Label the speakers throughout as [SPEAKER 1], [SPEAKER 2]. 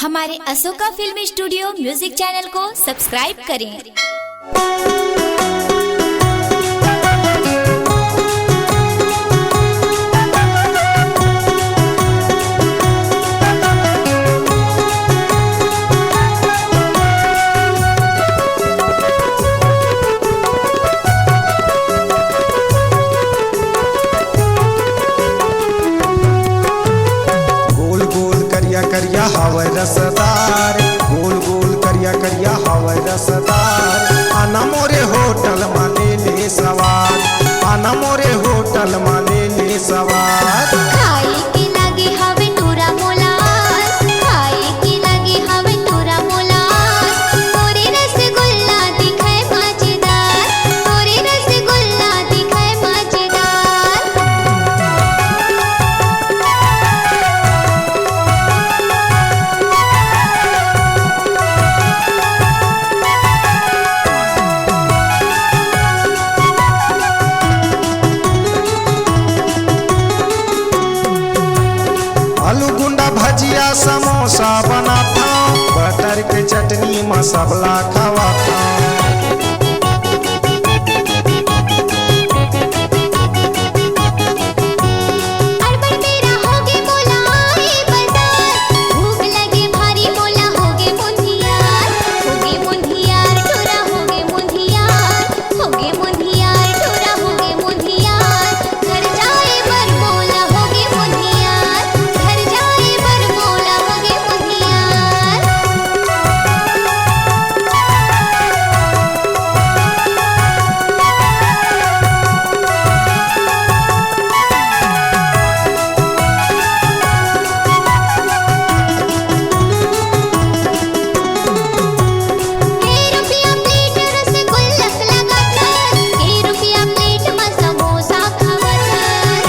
[SPEAKER 1] हमारे Ashoka film studio music channel को subscribe करें।
[SPEAKER 2] करिया हवै रसदार, गोल गोल करिया करिया हवै रसदार। आना मोरे होटल माने ले सवार, आना मोरे होटल माने ले सवार।
[SPEAKER 3] खाए के लगे हवे तोरा मोलार, खाए के लगे हवे तोरा मोलार। तोरे रसगुल्ला दिखे मजेदार, तोरे रसगुल्ला दिखे मजेदार।
[SPEAKER 2] आलू गुंडा भजिया समोसा बनाता, बटर के चटनी में सबला खवाता।
[SPEAKER 3] अरबन मेरा होगे मोला आए बाजार, भूख लगे भारी मोला होगे मुंधियार, होगे मुंधियार टोरा होगे मुंधियार, होगे मुंधियार टोरा होगे मुंधियार। घर जाए बर मोला होगे मुंधियार, घर जाए बर मोला होगे मुंधियार। के रुपया प्लेट रसगुल्लक लगातार, के रुपया प्लेट में समोसा खावतार।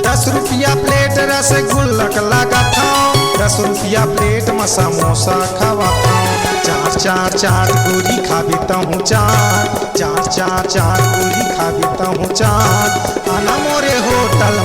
[SPEAKER 2] 10 रुपया प्लेट रसगुल्लक लगाता, 10 रुपया प्लेट में समोसा खवाता। चार चार चार गोरी खाबीता हूँ चार, चार चार चार गोरी खाबीता हूँ चार। आना मोरे होटल